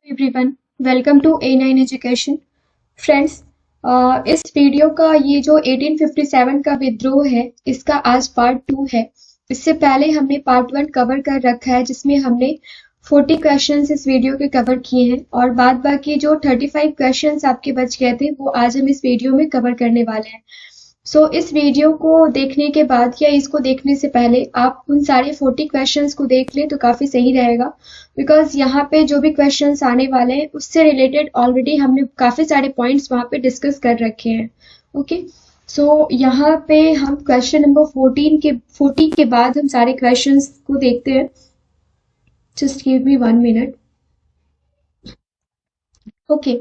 Everyone, welcome to A9 education. Friends, इस video का ये जो 1857 का विद्रोह है, इसका आज पार्ट 2 है। इससे पहले हमने पार्ट 1 कवर कर रखा है, जिसमें हमने 40 क्वेश्चंस इस वीडियो के कवर किए हैं और बाद बाकी जो 35 क्वेश्चंस आपके बच गए थे वो आज हम इस वीडियो में कवर करने वाले हैं। इस वीडियो को देखने के बाद या इसको देखने से पहले आप उन सारे 40 क्वेश्चंस को देख लें तो काफ़ी सही रहेगा, बिकॉज यहाँ पे जो भी क्वेश्चंस आने वाले हैं उससे रिलेटेड ऑलरेडी हमने काफ़ी सारे पॉइंट्स वहाँ पे डिस्कस कर रखे हैं। ओके, यहाँ पे हम क्वेश्चन नंबर 40 के बाद हम सारे क्वेश्चंस को देखते हैं। Just give me 1 minute. Okay,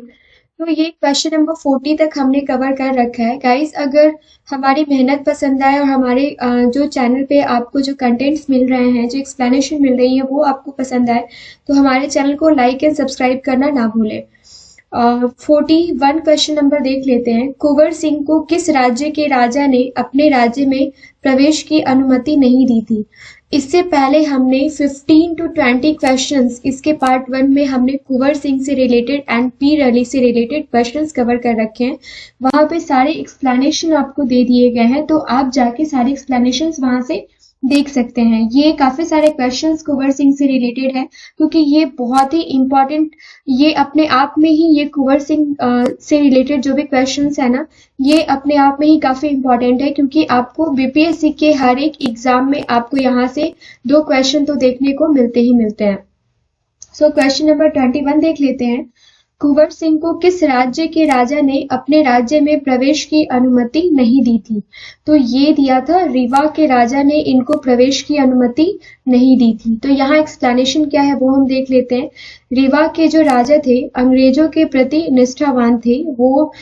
तो ये क्वेश्चन नंबर 40 तक हमने कवर कर रखा है। गाइस, अगर हमारी मेहनत पसंद आए और हमारे जो चैनल पे आपको जो कंटेंट्स मिल रहे हैं, जो एक्सप्लेनेशन मिल रही है वो आपको पसंद आए तो हमारे चैनल को लाइक एंड सब्सक्राइब करना ना भूलें। 41 क्वेश्चन नंबर देख लेते हैं। कुंवर सिंह को किस राज्य के राजा ने अपने राज्य में प्रवेश की अनुमति नहीं दी थी? इससे पहले हमने 15 to 20 क्वेश्चंस इसके पार्ट 1 में हमने कुंवर सिंह से रिलेटेड एंड पीर अली से रिलेटेड क्वेश्चंस कवर कर रखे हैं। वहां पे सारे एक्सप्लेनेशन आपको दे दिए गए हैं, तो आप जाके सारे एक्सप्लेनेशंस वहां से देख सकते हैं। ये काफी सारे क्वेश्चंस कुंवर सिंह से रिलेटेड है, क्योंकि ये बहुत ही इम्पोर्टेंट, ये अपने आप में ही ये कुंवर सिंह से रिलेटेड जो भी क्वेश्चंस है ना, ये अपने आप में ही काफी इम्पोर्टेंट है, क्योंकि आपको बीपीएससी के हर एक एग्जाम में आपको यहाँ से 2 क्वेश्चन तो देखने को मिलते ही मिलते हैं। क्वेश्चन नंबर 21 देख लेते हैं। कुंवर सिंह को किस राज्य के राजा ने अपने राज्य में प्रवेश की अनुमति नहीं दी थी? तो ये दिया था, रीवा के राजा ने इनको प्रवेश की अनुमति नहीं दी थी। तो यहाँ एक्सप्लेनेशन क्या है वो हम देख लेते हैं। रीवा के जो राजा थे अंग्रेजों के प्रति निष्ठावान थे, वो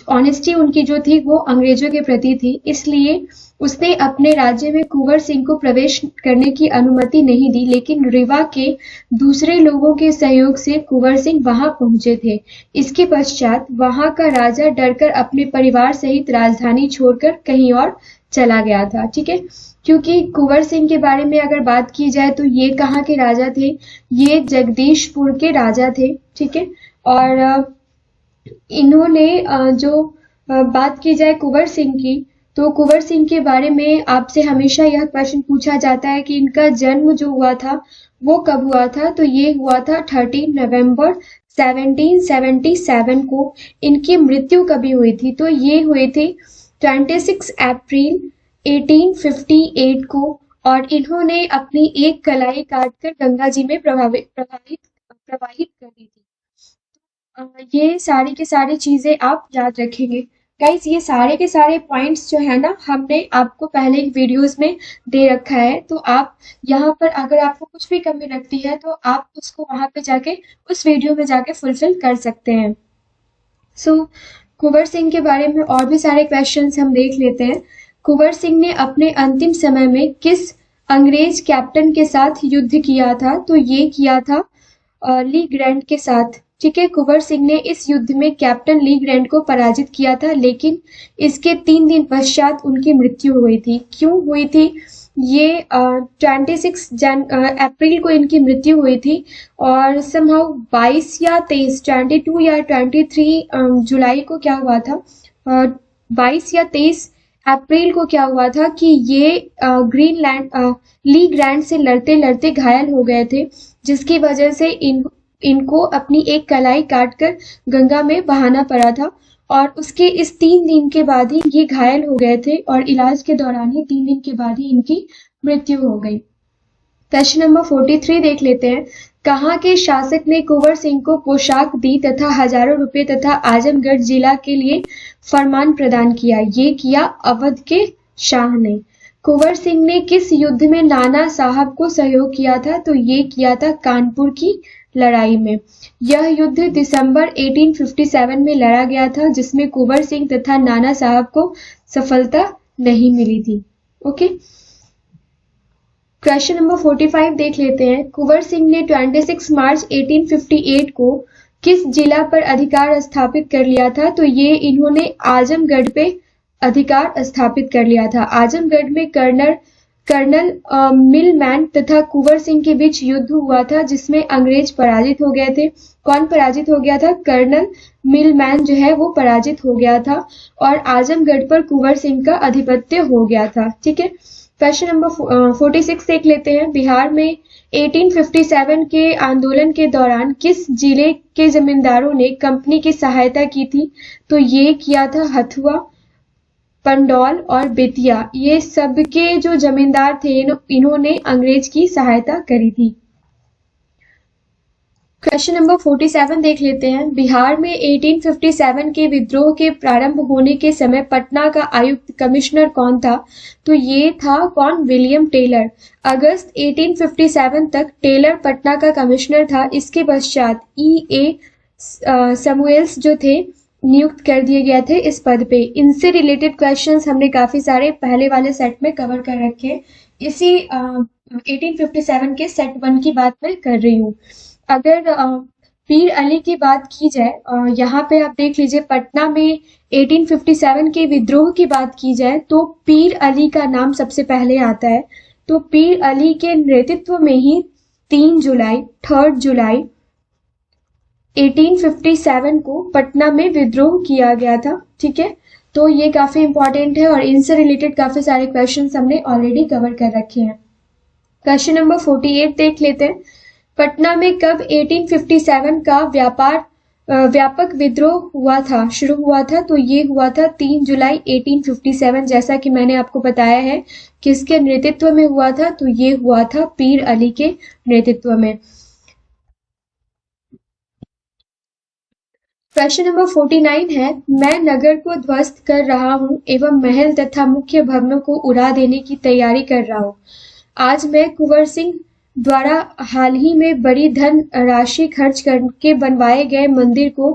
ऑनेस्टी उनकी जो थी वो अंग्रेजों के प्रति थी, इसलिए उसने अपने राज्य में कुंवर सिंह को प्रवेश करने की अनुमति नहीं दी। लेकिन रीवा के दूसरे लोगों के सहयोग से कुंवर सिंह वहां पहुंचे थे। इसके पश्चात वहां का राजा डरकर अपने परिवार सहित राजधानी छोड़कर कहीं और चला गया था। ठीक है, क्योंकि कुंवर सिंह के बारे में अगर बात की जाए तो ये कहाँ के राजा थे? ये जगदीशपुर के राजा थे। ठीक है, और इन्होंने जो बात की जाए कुंवर सिंह की, तो कुंवर सिंह के बारे में आपसे हमेशा यह क्वेश्चन पूछा जाता है कि इनका जन्म जो हुआ था वो कब हुआ था? तो ये हुआ था 13 नवंबर 1777 को। इनकी मृत्यु कभी हुई थी? तो ये हुए थे 26 अप्रैल 1858 को, और इन्होंने अपनी एक कलाई काटकर गंगा जी में प्रवाहित कर दी थी। ये सारी की सारी चीजें आप याद रखेंगे। गाइस, ये सारे के सारे पॉइंट्स जो है ना, हमने आपको पहले वीडियोस में दे रखा है, तो आप यहाँ पर अगर आपको कुछ भी कमी लगती है तो आप उसको वहां पे जाके उस वीडियो में जाके फुलफिल कर सकते हैं। कुंवर सिंह के बारे में और भी सारे क्वेश्चंस हम देख लेते हैं। कुंवर सिंह ने अपने अंतिम समय में किस अंग्रेज कैप्टन के साथ युद्ध किया था? तो ये किया था ली ग्रैंड के साथ। ठीक है, कुंवर सिंह ने इस युद्ध में कैप्टन ली ग्रैंड को पराजित किया था, लेकिन इसके 3 दिन पश्चात उनकी मृत्यु हुई थी। क्यों हुई थी? ये 26 अप्रैल को इनकी मृत्यु हुई थी, और समहाउ 22 या 23, 22 या 23 जुलाई को क्या हुआ था, 22 या 23 अप्रैल को क्या हुआ था कि ये ली ग्रैंड से लड़ते लड़ते घायल हो गए थे, जिसकी वजह से इनको अपनी एक कलाई काटकर गंगा में बहाना पड़ा था, और उसके इस 3 दिन के बाद ही ये घायल हो गए थे, और इलाज के दौरान ही 3 दिन के बाद ही इनकी मृत्यु हो गई। क्वेश्चन नंबर 43 देख लेते हैं। कहाँ के शासक ने कुंवर सिंह को पोशाक दी तथा हजारों रुपए तथा आजमगढ़ जिला के लिए फरमान प्रदान किया? ये किया अवध के शाह ने। कुंवर सिंह ने किस युद्ध में नाना साहब को सहयोग किया था? तो ये किया था कानपुर की लड़ाई में। यह युद्ध दिसंबर 1857 में लड़ा गया था, जिसमें कुंवर सिंह तथा नाना साहब को सफलता नहीं मिली थी। ओके, क्वेश्चन नंबर 45 देख लेते हैं। कुंवर सिंह ने 26 मार्च 1858 को किस जिला पर अधिकार स्थापित कर लिया था? तो ये इन्होंने आजमगढ़ पे अधिकार स्थापित कर लिया था। आजमगढ़ में कर्नल कर्नल मिलमैन तथा कुंवर सिंह के बीच युद्ध हुआ था जिसमें अंग्रेज पराजित हो गए थे। कौन पराजित हो गया था? कर्नल मिलमैन जो है वो पराजित हो गया था और आजमगढ़ पर कुंवर सिंह का आधिपत्य हो गया था। ठीक है, क्वेश्चन नंबर 46 देख लेते हैं। बिहार में 1857 के आंदोलन के दौरान किस जिले के जमींदारों ने कंपनी की सहायता की थी? तो ये किया था हथुआ, पंडौल और बेतिया। ये सबके जो जमींदार थे इन्होंने अंग्रेज की सहायता करी थी। क्वेश्चन नंबर 47 देख लेते हैं। बिहार में 1857 के विद्रोह के प्रारंभ होने के समय पटना का आयुक्त कमिश्नर कौन था? तो ये था कौन? William Taylor. अगस्त 1857 तक टेलर पटना का कमिश्नर था। इसके पश्चात E.A. समुएल्स जो थे नियुक्त कर दिए गए थे इस पद पे। इनसे रिलेटेड क्वेश्चंस हमने काफी सारे पहले वाले सेट में कवर कर रखे। इसी 1857 के सेट 1 की बात मैं कर रही हूँ। अगर पीर अली की बात की जाए, यहाँ पे आप देख लीजिए पटना में 1857 के विद्रोह की बात की जाए तो पीर अली का नाम सबसे पहले आता है। तो पीर अली के नेतृत्व में ही 3 जुलाई 1857 को पटना में विद्रोह किया गया था। ठीक है, तो ये काफी इंपॉर्टेंट है और इनसे रिलेटेड काफी सारे क्वेश्चंस हमने ऑलरेडी कवर कर रखे हैं। क्वेश्चन नंबर 48 देख लेते हैं। पटना में कब 1857 का व्यापक विद्रोह हुआ था, शुरू हुआ था? तो ये हुआ था 3 जुलाई 1857। जैसा कि मैंने आपको बताया है किसके नेतृत्व में हुआ था, तो ये हुआ था पीर अली के नेतृत्व में। प्रश्न नंबर 49 है, मैं नगर को ध्वस्त कर रहा हूँ एवं महल तथा मुख्य भवनों को उड़ा देने की तैयारी कर रहा हूँ। आज मैं कुंवर सिंह द्वारा हाल ही में बड़ी धन राशि खर्च करके बनवाए गए मंदिर को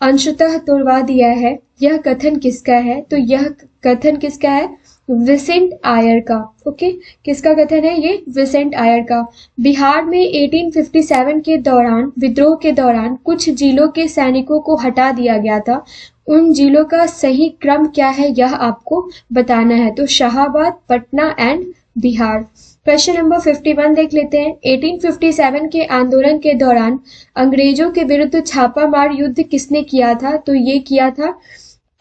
अंशतः तोड़वा दिया है। यह कथन किसका है? तो यह कथन किसका है? विसेंट आयर का। ओके, किसका कथन है ये? विसेंट आयर का। बिहार में 1857 के दौरान विद्रोह के दौरान कुछ जिलों के सैनिकों को हटा दिया गया था। उन जिलों का सही क्रम क्या है यह आपको बताना है। तो Shahabad, Patna and Bihar. Question number 51 देख लेते हैं। 1857 के आंदोलन के दौरान अंग्रेजों के विरुद्ध छापामार युद्ध किसने किया था? तो ये किया था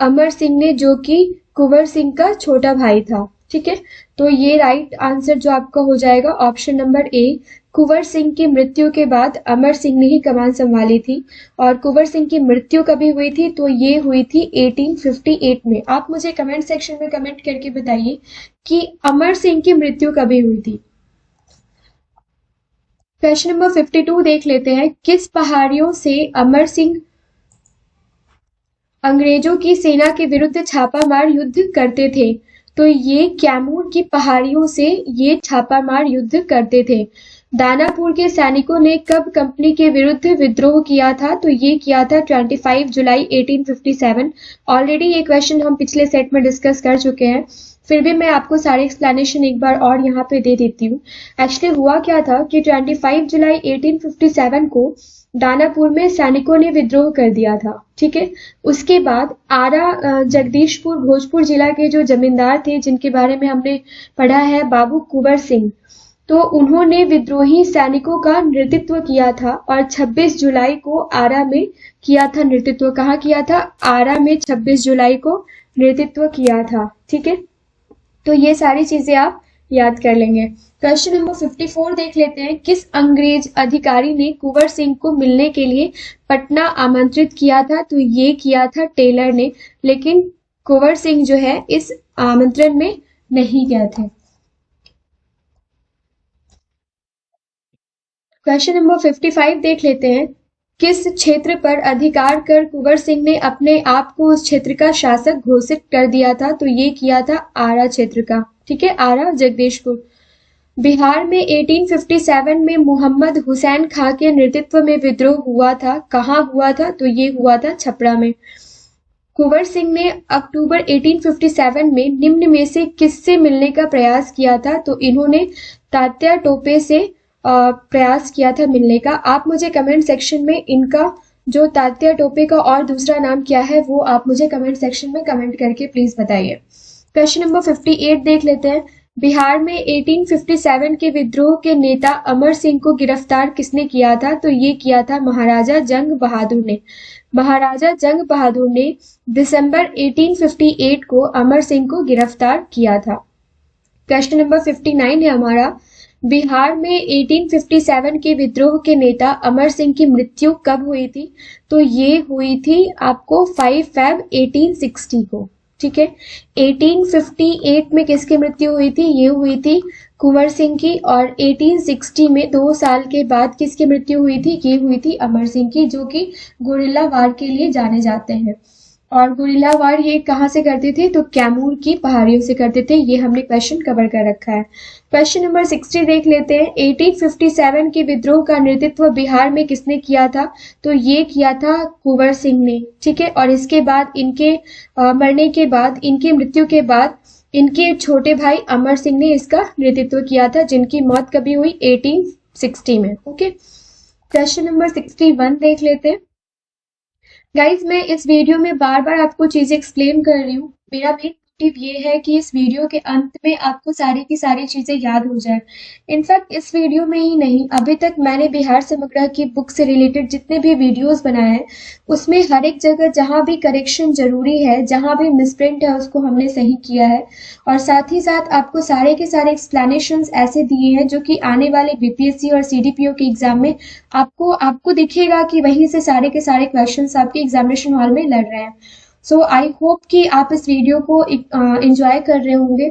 अमर सिंह ने, जो कि कुंवर सिंह का छोटा भाई था। ठीक है, तो ये राइट आंसर जो आपका हो जाएगा option number A. Kunwar Singh की मृत्यु के बाद अमर सिंह ने ही कमान संभाली थी। और कुंवर सिंह की मृत्यु कभी हुई थी? तो ये हुई थी 1858 में। आप मुझे कमेंट सेक्शन में कमेंट करके बताइए कि अमर सिंह की मृत्यु कभी हुई थी। क्वेश्चन नंबर 52 देख लेते हैं। किस पहाड़ियों से अमर सिंह अंग्रेजों की सेना के विरुद्ध छापामार युद्ध करते थे? तो ये कैमूर की पहाड़ियों से ये छापामार युद्ध करते थे। दानापुर के सैनिकों ने कब कंपनी के विरुद्ध विद्रोह किया था? तो ये किया था 25 जुलाई 1857। ऑलरेडी ये क्वेश्चन हम पिछले सेट में डिस्कस कर चुके हैं, फिर भी मैं आपको सारी एक्सप्लेनेशन एक बार और यहाँ पे दे देती हूँ। एक्चुअली हुआ क्या था कि 25 जुलाई 1857 को दानापुर में सैनिकों ने विद्रोह कर दिया था। ठीक है, उसके बाद आरा, जगदीशपुर, भोजपुर जिला के जो जमींदार थे जिनके बारे में हमने पढ़ा है, बाबू कुंवर सिंह, तो उन्होंने विद्रोही सैनिकों का नेतृत्व किया था और 26 जुलाई को आरा में किया था नेतृत्व। कहाँ किया था? आरा में 26 जुलाई को नेतृत्व किया था। ठीक है, तो ये सारी चीजें आप याद कर लेंगे। क्वेश्चन नंबर 54 देख लेते हैं। किस अंग्रेज अधिकारी ने कुंवर सिंह को मिलने के लिए पटना आमंत्रित किया था? तो ये किया था टेलर ने, लेकिन कुंवर सिंह जो है इस आमंत्रण में नहीं गए थे। क्वेश्चन नंबर 55 देख लेते हैं। किस क्षेत्र पर अधिकार कर कुंवर सिंह ने अपने आप को उस क्षेत्र का शासक घोषित कर दिया था? तो ये किया था आरा क्षेत्र का। ठीक है, आरा, जगदीशपुर। बिहार में 1857 में मोहम्मद हुसैन खां के नेतृत्व में विद्रोह हुआ था। कहाँ हुआ था? तो ये हुआ था छपरा में। कुंवर सिंह ने अक्टूबर 1857 में निम्न में से किससे मिलने का प्रयास किया था? तो इन्होंने तात्या टोपे से प्रयास किया था मिलने का। आप मुझे कमेंट सेक्शन में इनका जो तात्या टोपे का और दूसरा नाम क्या है वो आप मुझे कमेंट सेक्शन में कमेंट करके प्लीज बताइए। क्वेश्चन नंबर 58 देख लेते हैं। बिहार में 1857 के विद्रोह के नेता अमर सिंह को गिरफ्तार किसने किया था? तो ये किया था महाराजा जंग बहादुर ने। महाराजा जंग बहादुर ने दिसंबर 1858 को अमर सिंह को गिरफ्तार किया था। क्वेश्चन नंबर 59 है हमारा, बिहार में 1857 के विद्रोह के नेता अमर सिंह की मृत्यु कब हुई थी? तो ये हुई थी आपको 5 फेब 1860 को। ठीक है, 1858 में किसकी मृत्यु हुई थी? ये हुई थी कुंवर सिंह की। और 1860 में 2 साल के बाद किसकी मृत्यु हुई थी? ये हुई थी अमर सिंह की, जो कि गुरिल्ला वार के लिए जाने जाते हैं। और गुरिल्ला वार ये कहाँ से करते थे? तो कैमूर की पहाड़ियों से करते थे। ये हमने क्वेश्चन कवर कर रखा है। क्वेश्चन नंबर 60 देख लेते हैं। 1857 के विद्रोह का नेतृत्व बिहार में किसने किया था? तो ये किया था कुंवर सिंह ने। ठीक है, और इसके बाद इनके मरने के बाद, इनकी मृत्यु के बाद इनके छोटे भाई अमर सिंह ने इसका नेतृत्व किया था, जिनकी मौत कभी हुई? 1860 में। ओके, क्वेश्चन नंबर 61 देख लेते हैं। गाइज, मैं इस वीडियो में बार बार आपको चीजें एक्सप्लेन कर रही हूँ। मेरा मेन मोटिव ये है कि इस वीडियो के अंत में आपको सारी की सारी चीजें याद हो जाए। इनफैक्ट इस वीडियो में ही नहीं, अभी तक मैंने बिहार समग्र की बुक से रिलेटेड जितने भी वीडियोस बनाए हैं, उसमें हर एक जगह जहाँ भी करेक्शन जरूरी है, जहाँ भी मिसप्रिंट है, उसको हमने सही किया है। और साथ ही साथ आपको सारे के सारे एक्सप्लेनेशन ऐसे दिए हैं जो कि आने वाले बीपीएससी और सीडीपीओ के एग्जाम में आपको दिखेगा कि वहीं से सारे के सारे क्वेश्चंस आपके एग्जामिनेशन हॉल में लड़ रहे हैं। सो आई होप कि आप इस वीडियो को एंजॉय कर रहे होंगे।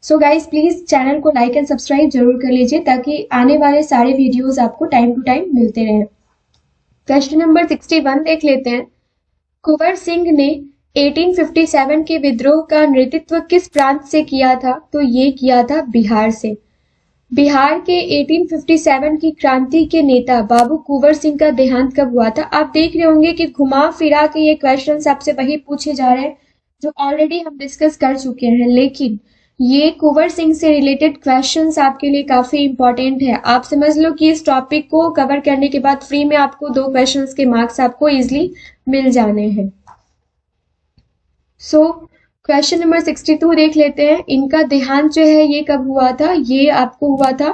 सो गाइज, प्लीज चैनल को लाइक एंड सब्सक्राइब जरूर कर लीजिए, ताकि आने वाले सारे वीडियोस आपको टाइम टू टाइम मिलते रहें। क्वेश्चन नंबर 61 देख लेते हैं। कुंवर सिंह ने 1857 के विद्रोह का नेतृत्व किस प्रांत से किया था? तो ये किया था बिहार से। बिहार के 1857 की क्रांति के नेता बाबू कुंवर सिंह का देहांत कब हुआ था? आप देख रहे होंगे कि घुमा फिरा के ये क्वेश्चंस आपसे वही पूछे जा रहे हैं जो ऑलरेडी हम डिस्कस कर चुके हैं, लेकिन ये कुंवर सिंह से रिलेटेड क्वेश्चंस आपके लिए काफी इंपॉर्टेंट है। आप समझ लो कि इस टॉपिक को कवर करने के बाद फ्री में आपको 2 क्वेश्चंस के मार्क्स आपको इजिली मिल जाने हैं। सो क्वेश्चन नंबर 62 देख लेते हैं। इनका देहांत जो है ये कब हुआ था? ये आपको हुआ था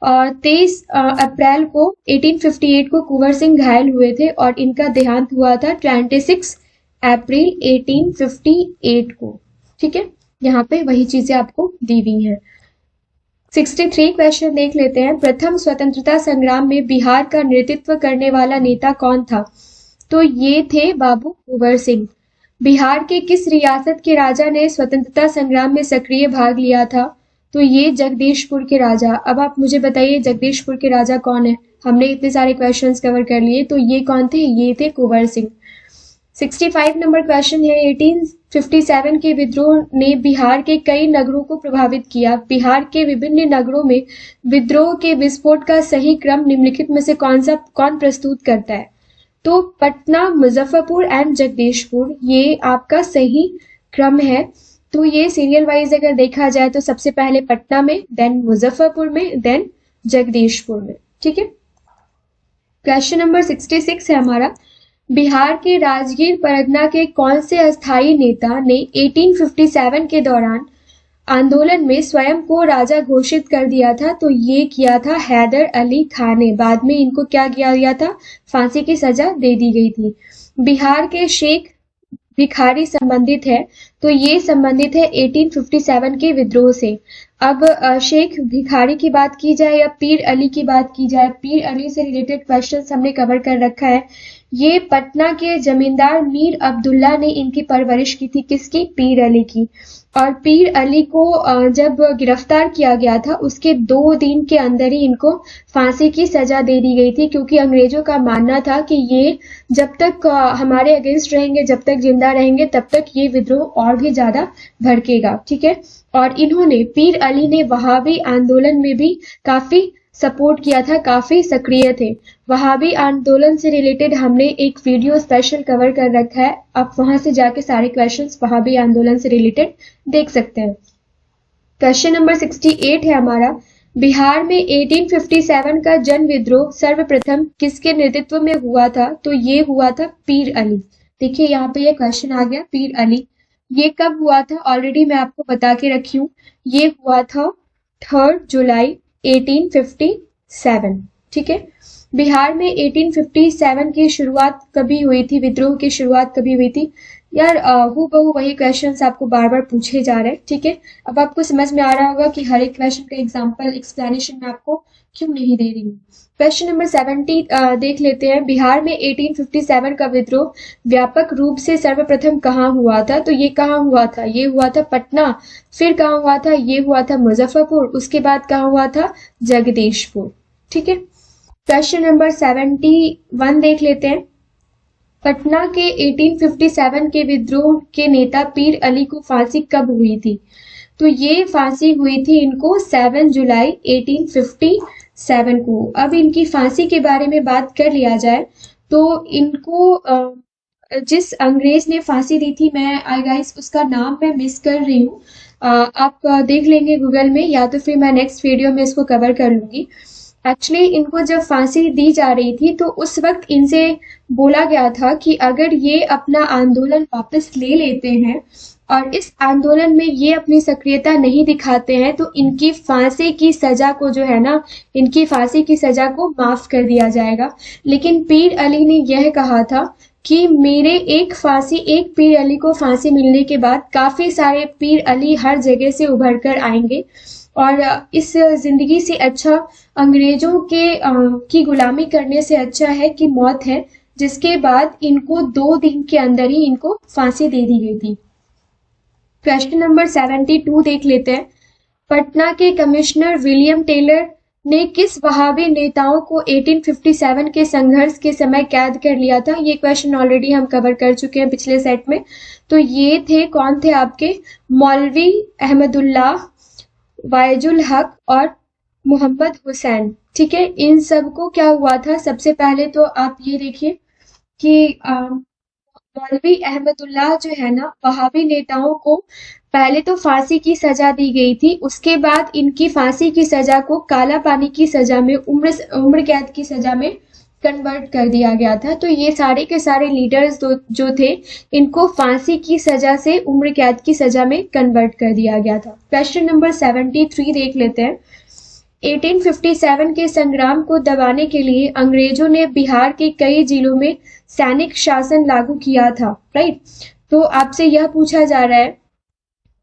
23 अप्रैल को 1858 को कुंवर सिंह घायल हुए थे, और इनका देहांत हुआ था 26 अप्रैल 1858 को। ठीक है, यहाँ पे वही चीजें आपको दी हुई हैं। 63 क्वेश्चन देख लेते हैं। प्रथम स्वतंत्रता संग्राम में बिहार का नेतृत्व करने वाला नेता कौन था? तो ये थे बाबू कुंवर सिंह। बिहार के किस रियासत के राजा ने स्वतंत्रता संग्राम में सक्रिय भाग लिया था? तो ये जगदीशपुर के राजा। अब आप मुझे बताइए जगदीशपुर के राजा कौन है? हमने इतने सारे क्वेश्चंस कवर कर लिए, तो ये कौन थे? ये थे कुंवर सिंह। 65 नंबर क्वेश्चन है। 1857 के विद्रोह ने बिहार के कई नगरों को प्रभावित किया। बिहार के विभिन्न नगरों में विद्रोह के विस्फोट का सही क्रम निम्नलिखित में से कौन प्रस्तुत करता है? तो पटना, मुजफ्फरपुर एंड जगदीशपुर, ये आपका सही क्रम है। तो ये सीरियल वाइज अगर देखा जाए तो सबसे पहले पटना में, देन मुजफ्फरपुर में, देन जगदीशपुर में। ठीक है, क्वेश्चन नंबर 66 है हमारा। बिहार के राजगीर परगना के कौन से अस्थायी नेता ने 1857 के दौरान आंदोलन में स्वयं को राजा घोषित कर दिया था? तो ये किया था हैदर अली खान ने। बाद में इनको क्या किया गया था? फांसी की सजा दे दी गई थी। बिहार के शेख भिखारी संबंधित है, तो ये संबंधित है 1857 के विद्रोह से। अब शेख भिखारी की बात की जाए या पीर अली की बात की जाए, पीर अली से रिलेटेड क्वेश्चंस हमने कवर कर रखा है। ये पटना के जमींदार मीर अब्दुल्ला ने इनकी परवरिश की थी। किसकी? पीर अली की। और पीर अली को जब गिरफ्तार किया गया था, उसके 2 दिन के अंदर ही इनको फांसी की सजा दे दी गई थी, क्योंकि अंग्रेजों का मानना था कि ये जब तक हमारे अगेंस्ट रहेंगे, जब तक जिंदा रहेंगे, तब तक ये विद्रोह और भी ज्यादा भड़केगा। ठीक है, और इन्होंने, पीर अली ने वहाबी आंदोलन में भी काफी सपोर्ट किया था, काफी सक्रिय थे। वहाबी आंदोलन से रिलेटेड हमने एक वीडियो स्पेशल कवर कर रखा है, आप वहां से जाके सारे क्वेश्चंस वहाबी आंदोलन से रिलेटेड देख सकते हैं। क्वेश्चन नंबर 68 है हमारा। बिहार में 1857 का जन विद्रोह सर्वप्रथम किसके नेतृत्व में हुआ था? तो ये हुआ था पीर अली। देखिए यहाँ पे ये क्वेश्चन आ गया, पीर अली। ये कब हुआ था? ऑलरेडी मैं आपको बता के रखी हूँ। ये हुआ था 3 जुलाई 1857। ठीक है, बिहार में 1857 की शुरुआत कभी हुई थी, विद्रोह की शुरुआत कभी हुई थी? यार हूबहू वही क्वेश्चंस आपको बार बार पूछे जा रहे हैं। ठीक है, अब आपको समझ में आ रहा होगा कि हर एक क्वेश्चन का एग्जाम्पल एक्सप्लेनेशन में आपको क्यों नहीं दे रही हूँ। क्वेश्चन नंबर 70 देख लेते हैं। बिहार में 1857 का विद्रोह व्यापक रूप से सर्वप्रथम कहाँ हुआ था? तो ये कहाँ हुआ था? ये हुआ था पटना। फिर कहाँ हुआ था? ये हुआ था मुजफ्फरपुर। उसके बाद कहाँ हुआ था? जगदीशपुर। ठीक है, क्वेश्चन नंबर 71 देख लेते हैं। पटना के 1857 के विद्रोह के नेता पीर अली को फांसी कब हुई थी? तो ये फांसी हुई थी इनको 7 जुलाई 1857 को। अब इनकी फांसी के बारे में बात कर लिया जाए तो इनको जिस अंग्रेज ने फांसी दी थी, मैं आई गाइस उसका नाम मैं मिस कर रही हूँ, आप देख लेंगे गूगल में, या तो फिर मैं नेक्स्ट वीडियो में इसको कवर कर लूंगी। एक्चुअली इनको जब फांसी दी जा रही थी तो उस वक्त इनसे बोला गया था कि अगर ये अपना आंदोलन वापस ले लेते हैं और इस आंदोलन में ये अपनी सक्रियता नहीं दिखाते हैं तो इनकी फांसी की सजा को जो है ना, इनकी फांसी की सजा को माफ कर दिया जाएगा। लेकिन पीर अली ने यह कहा था कि मेरे एक पीर अली को फांसी मिलने के बाद काफी सारे पीर अली हर जगह से उभर कर आएंगे और इस जिंदगी से अच्छा अंग्रेजों की गुलामी करने से अच्छा है कि मौत है, जिसके बाद इनको 2 दिन के अंदर ही इनको फांसी दे दी गई थी। क्वेश्चन नंबर 72 देख लेते हैं। पटना के कमिश्नर विलियम टेलर ने किस वहाबी नेताओं को 1857 के संघर्ष के समय कैद कर लिया था? ये क्वेश्चन ऑलरेडी हम कवर कर चुके हैं पिछले सेट में। तो ये थे, कौन थे आपके? मौलवी अहमदुल्लाह, वाइजुल हक और मोहम्मद हुसैन। ठीक है, इन सबको क्या हुआ था? सबसे पहले तो आप ये देखिए कि मौलवी अहमदुल्लाह जो है ना, वहाबी नेताओं को पहले तो फांसी की सजा दी गई थी, उसके बाद इनकी फांसी की सजा को काला पानी की सजा में, उम्र कैद की सजा में कन्वर्ट कर दिया गया था। तो ये सारे के सारे लीडर्स जो थे, इनको फांसी की सजा से उम्र कैद की सजा में कन्वर्ट कर दिया गया था। क्वेश्चन नंबर 73 देख लेते हैं। 1857 के संग्राम को दबाने के लिए अंग्रेजों ने बिहार के कई जिलों में सैनिक शासन लागू किया था, राइट? तो आपसे यह पूछा जा रहा है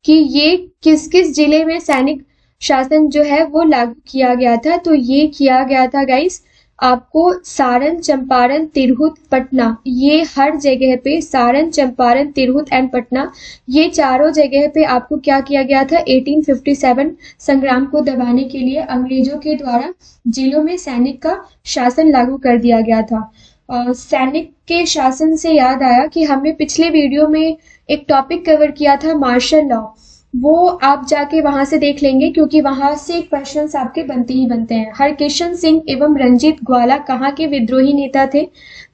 कि ये किस किस जिले में सैनिक शासन जो है वो लागू किया गया था? तो ये किया गया था गाइस आपको सारण, चंपारण, तिरहुत, पटना, ये हर जगह पे सारण, चंपारण, तिरहुत एंड पटना, ये चारों जगह पे आपको क्या किया गया था? 1857 संग्राम को दबाने के लिए अंग्रेजों के द्वारा जिलों में सैनिक का शासन लागू कर दिया गया था। सैनिक के शासन से याद आया कि हमने पिछले वीडियो में एक टॉपिक कवर किया था, मार्शल लॉ। वो आप जाके वहां से देख लेंगे क्योंकि वहां से क्वेश्चंस आपके बनते ही बनते हैं। हरकिशन सिंह एवं रंजीत ग्वाला कहाँ के विद्रोही नेता थे?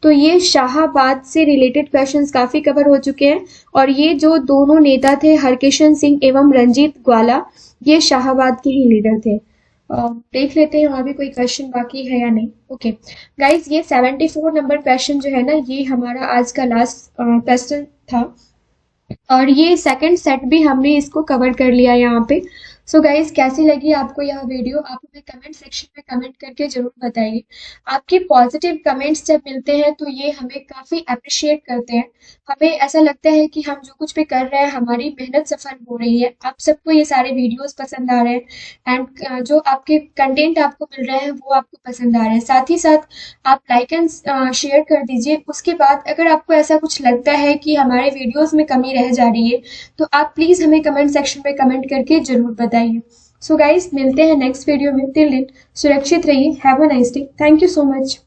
तो ये शाहाबाद से रिलेटेड क्वेश्चंस काफी कवर हो चुके हैं और ये जो दोनों नेता थे, हरकिशन सिंह एवं रंजीत ग्वाला, ये शाहाबाद के ही लीडर थे। देख लेते हैं वहां भी कोई क्वेश्चन बाकी है या नहीं। ओके गाइज, ये 74 नंबर क्वेश्चन जो है ना, ये हमारा आज का लास्ट क्वेश्चन था और ये सेकंड सेट भी हमने इसको कवर कर लिया यहाँ पे। सो गाइज, कैसी लगी आपको यह वीडियो? आप हमें कमेंट सेक्शन में कमेंट करके जरूर बताइए। आपके पॉजिटिव कमेंट्स जब मिलते हैं तो ये हमें काफी अप्रिशिएट करते हैं। हमें ऐसा लगता है कि हम जो कुछ भी कर रहे हैं हमारी मेहनत सफल हो रही है। आप सबको ये सारे वीडियोस पसंद आ रहे हैं एंड जो आपके कंटेंट आपको मिल रहे हैं वो आपको पसंद आ रहे हैं। साथ ही साथ आप लाइक एंड शेयर कर दीजिए। उसके बाद अगर आपको ऐसा कुछ लगता है कि हमारे वीडियोस में कमी रह जा रही है तो आप प्लीज हमें कमेंट सेक्शन में कमेंट करके जरूर बताइए। सो गाइस, मिलते हैं नेक्स्ट वीडियो में। टिल देन सुरक्षित रहिए। Have a nice day. Thank you so much.